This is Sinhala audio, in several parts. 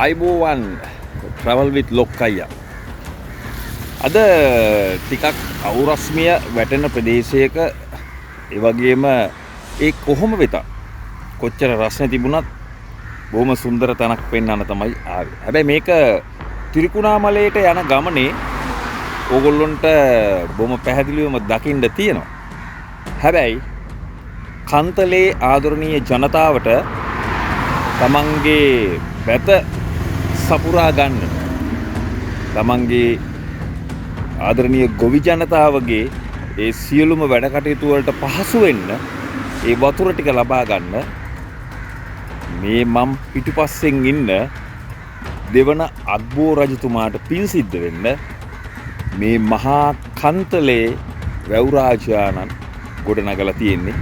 අයිබෝවන් travel with ලොක්කයියා. අද ටිකක් අවුරස්මිය වැටෙන ප්‍රදේශයක ඒ වගේම ඒ කොහොම වෙතත් කොච්චර රස්නේ තිබුණත් බොහොම සුන්දර තැනක් පෙන්වන්න තමයි ආවේ. හැබැයි මේක ත්‍රිකුණාමලයට යන ගමනේ ඕගොල්ලොන්ට බොහොම පැහැදිලිවම දකින්න තියෙනවා. හැබැයි කන්තලේ ආදරණීය ජනතාවට තමන්ගේ වැත සපුරා ගන්න තමන්ගේ ආදරණීය ගොවි ජනතාවගේ ඒ සියලුම වැඩ කටයුතු වලට පහසු වෙන්න ඒ වතුර ටික ලබා ගන්න මේ මම් පිටුපස්සෙන් ඉන්න දෙවන අග්බෝ රජතුමාට පින් සිද්ධ වෙන්න මේ මහා කන්තලේ වැව් රාජානන් ගොඩනගලා තියෙන්නේ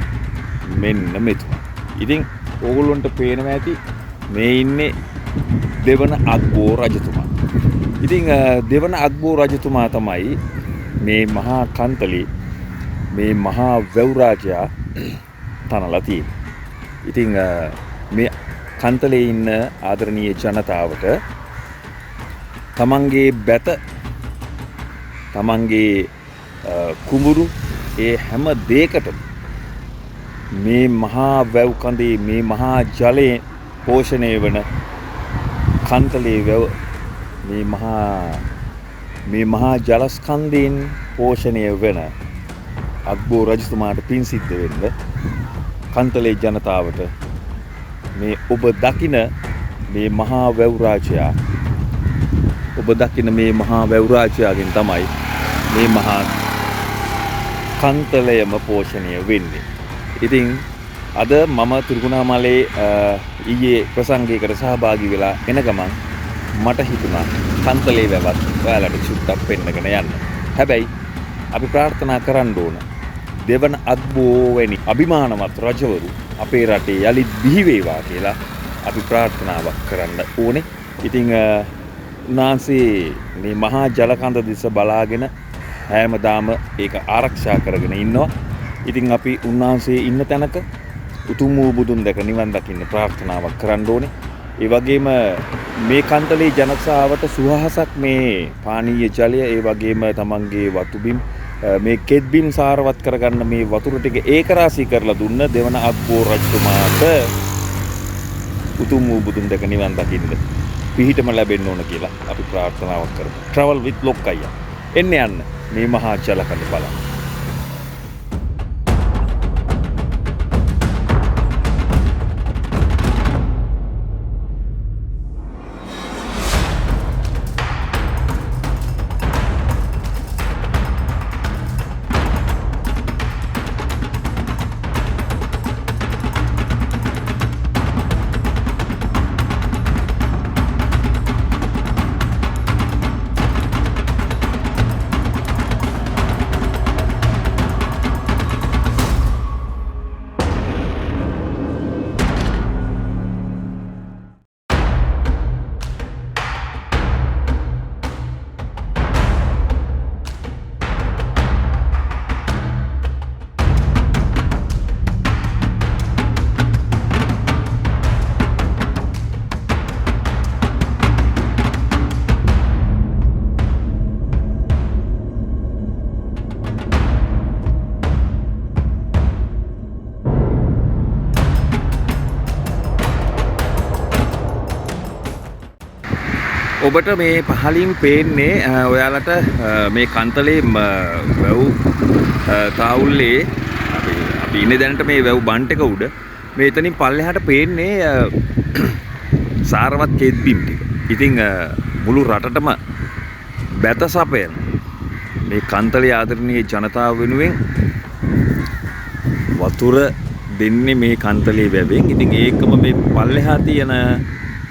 මෙන්න මෙතුමා. ඉතින් ඕගොල්ලොන්ට පේනවා ඇති මේ ඉන්නේ දෙවන අග්බෝ රජතුමා. ඉතින් දෙවන අග්බෝ රජතුමා තමයි මේ මහා කන්තලේ මේ මහා වැව් රාජයා තනලා තියෙන්නේ. ඉතින් මේ කන්තලේ ඉන්න ආදරණීය ජනතාවට තමන්ගේ බැත තමන්ගේ කුඹුරු ඒ හැම දෙයකටම මේ මහා වැව් කඳේ මේ මහා ජලයේ පෝෂණය වන කන්තලේ වැව මේ මහා ජලස්කන්ධයෙන් පෝෂණය වෙන අග්බෝ රජතුමාට පින් සිද්ධ වෙන්න කන්තලේ ජනතාවට මේ ඔබ දකින මේ මහා වැව් රාජයා ඔබ දකින මේ මහා වැව් රාජයාගෙන් තමයි මේ මහා කන්තලයම පෝෂණය වෙන්නේ. ඉතින් අද මම ත්‍රිකුණාමලේ ඊයේ ප්‍රසංගයකට සහභාගී වෙලා එන ගමන් මට හිතුණා කන්තලේ වැවත් ඔයාලට චුට්ටක් පෙන්නගෙන යන්න. හැබැයි අපි ප්‍රාර්ථනා කරන්න ඕන දෙවන අග්බෝ වැනි අභිමානවත් රජවරු අපේ රටේ යලිත් බිහි වේවා කියලා අපි ප්‍රාර්ථනාවක් කරන්න ඕනේ. ඉතින් උන්වහන්සේ මේ මහා ජලකඳ දිස බලාගෙන හැමදාම ඒක ආරක්ෂා කරගෙන ඉන්නවා. ඉතින් අපි උන්වහන්සේ ඉන්න තැනක උතුම් වූ බුදුන් දැක නිවන් දකින්න ප්‍රාර්ථනාවක් කරන්න ඕනේ. ඒ වගේම මේ කන්තලේ ජනතාවට සුවහසක් මේ පානීය ජලය ඒ වගේම තමන්ගේ වතුබිම් මේ කෙත්බිම් සාරවත් කරගන්න මේ වතුර ටික ඒකරාශී කරලා දුන්න දෙවන අග්බෝ රජතුමාට උතුම් වූ බුදුන් දැක නිවන් දකින්න පිහිටම ලැබෙන්න ඕන කියලා අපි ප්‍රාර්ථනාවක් කරමු. travel with ලොක්කයියා. එන්න යන්න මේ මහා ජලකඳ බලන්න. ඔබට මේ පහලින් පේන්නේ ඔයාලට මේ කන්තලේ වැව් තාවුල්ලේ අපි ඉන්නේ දැනට මේ වැව් බන්ට් එක උඩ මේ එතනින් පල්ලෙහාට පේන්නේ සාරවත් කෙත්බිම් ටික. ඉතින් මුළු රටටම බැත සපයන මේ කන්තලේ ආදරණීය ජනතාව වෙනුවෙන් වතුර දෙන්නේ මේ කන්තලේ වැවෙන්. ඉතින් ඒකම මේ පල්ලෙහා තියෙන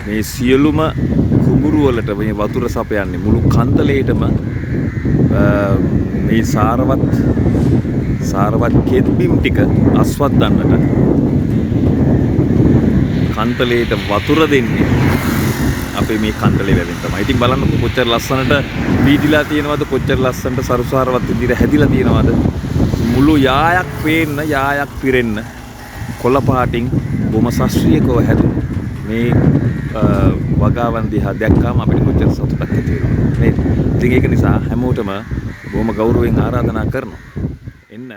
මේ සියලුම කුඹුරු වලට මේ වතුර සපයන්නේ මුළු කන්තලේටම මේ සාරවත් කෙත්බිම් ටික අස්වද්දන්නට කන්තලේට වතුර දෙන්නේ අපේ මේ කන්තලේ වැවෙන් තමයි. ඉතින් බලන්නකො කොච්චර ලස්සනට වීදිලා තියෙනවද, කොච්චර ලස්සනට සරුසාරවත් විදිහට හැදිලා තියෙනවද. මුළු යායක් පේන්න, යායක් පිරෙන්න කොළ පාටින් බොම ශාස්ත්‍රීයකව හැදුණු මේ වගාවන් දිහා දැක්කාම අපිට කොච්චර සතුටක් ඇති වෙනවද නේද? ඉතින් ඒක නිසා හැමෝටම බොහොම ගෞරවයෙන් ආරාධනා කරනවා. එන්න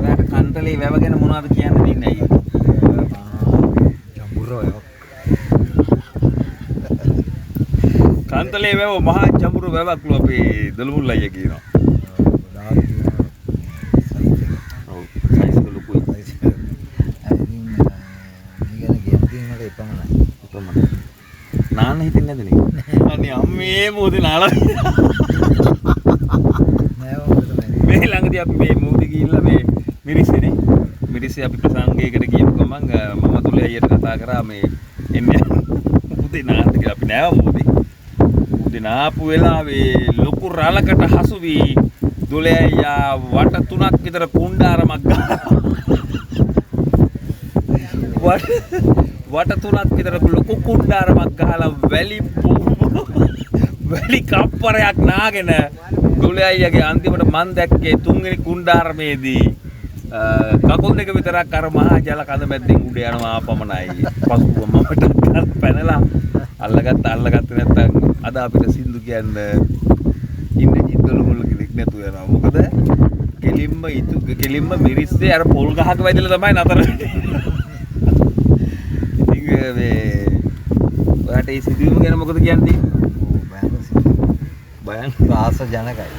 ඔයාට කන්තලේ වැව ගැන මොනවද කියන්න දෙන්නේ අයියා? කන්තලේ වැව මහා ජඹුරු වැවක් ලු අපේ දොළුමුල් අයියා කියනවා. ඔව් සයිස් එක ලොකුයි. නාන්න හිතෙන්නේ නැද නේ? අනේ අම්මේ මොකද නාලා? මේ ළඟදී අපි මේ මූදි ගිහිල්ලා මේ මිරිස්සේ මිරිස්සේ අපි ප්‍රසංගයකට ගියපු ගමන් මම තුලේ අයියට කතා කරා මේ එන්නේ මුදේ නාන්න කියලා අපි නෑව මූදි. මූදි නාපු වෙලාවේ ලොකු රළකට හසු වී තුලේ අයියා වට 3ක් විතර කුණ්ඩාරමක් ගහනවා. වට 3ක් විතර ලොකු කුණ්ඩාරමක් ගහලා වැලි කප්පරයක් නාගෙන දුලේ අයියාගේ අන්තිමට මන් දැක්කේ 3 වෙනි කුණ්ඩාරමේදී කකුල් දෙක විතරක් අර මහා ජල කඳ මැද්දෙන් උඩ යනවා පමණයි. පසුව මම ටක්කත් පැනලා අල්ලගත්ත නැත්තම් අද අපිට සින්දු කියන්න ඉන්නේ ජිද්දලු මුල කිලික් නැතු වෙනවා. මොකද කෙලින්ම මිරිස්සේ අර පොල් ගහක වැදලා තමයි නතර වෙන්නේ. ඉතින් මේ ඔයාට මේ සිදුවීම ගැන මොකද කියන්නේ? භයං රාස ජනකයි.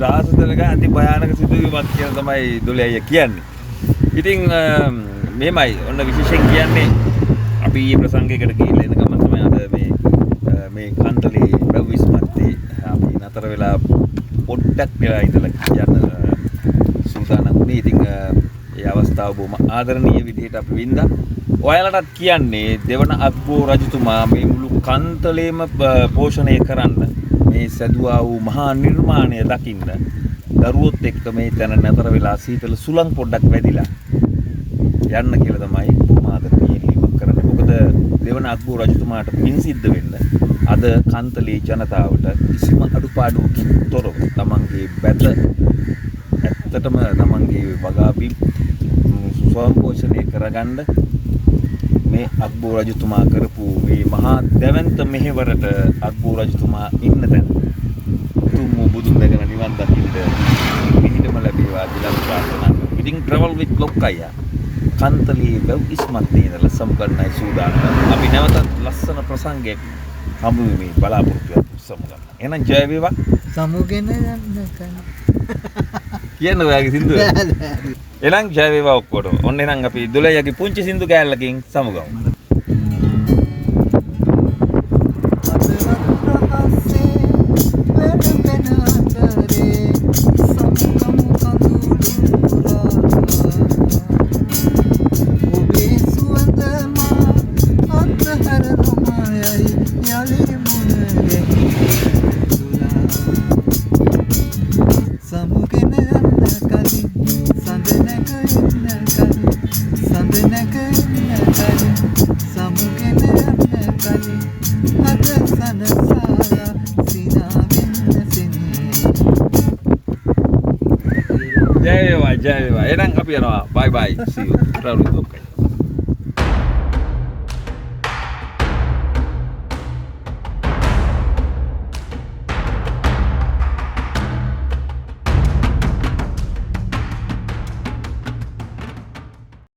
රාස ජනක අති භයානක සිදුවීමක් කියලා තමයි දොලේ අයියා කියන්නේ. ඉතින් මේමයි ඔන්න විශේෂයෙන් කියන්නේ අපි ඊයේ ප්‍රසංගයකට ගිහිල්ලා එන ගමන් තමයි අද මේ කන්තලේ වැව් විස්මත්තේ අපි නතර වෙලා පොඩ්ඩක් වෙලා ඉඳලා යන්න සූදානම් වුණේ. ඉතින් ඒ අවස්ථාව බොහොම ආදරණීය විදිහට අපි වින්දා. ඔයාලටත් කියන්නේ දෙවන අක්බෝ රජතුමා මේ මුළු කන්තලේම පෝෂණය කරන්න මේ සැදුවා වූ මහා නිර්මාණය දකින්න දරුවොත් එක්ක මේ තැන නතර වෙලා සීතල සුළං පොඩ්ඩක් වැදිලා යන්න කියලා තමයි බොහොම ආදරණීය ඉල්ලීමක් කරන්නේ. මොකද දෙවන අක්බෝ රජතුමාට පින් සිද්ධ වෙන්න අද කන්තලේ ජනතාවට කිසිම අඩුපාඩුවකින් තොරව තමන්ගේ බැත ඇත්තටම තමන්ගේ වගාපි ස්වයංපෝෂණය කරගන්න මේ අක්බෝ රජතුමා කරපු මේ මහා දැවැන්ත මෙහෙවරට අක්බෝ රජතුමා ඉන්න තැන උතුම් බුදුන් දැකලා නිවන් දකින්න පිහිටම ලැබේවා කියලා ප්‍රාර්ථනා කරනවා. ඉතින් travel with ලොක්කයියා කන්තලේ වැව් ඉස්මත්තේ ඉඳලා සම්කරණයි සූදානම්. අපි නැවතත් ලස්සන ප්‍රසංගයක් හමු වෙමි බලාපොරොත්තු වෙමු සමුගන්න. එහෙනම් ජය වේවා. සමුගෙන යන්න කන. කියන්න ඔයාගේ සින්දුව. එහෙනම් ජය වේවා ඔක්කොටම. ඔන්න එහෙනම් අපි දොලයියාගේ පුංචි සින්දු කෑල්ලකින් සමුගමු. ජය වේවා. එහෙනම් අපි යනවා. bye bye. see you. travel with okay.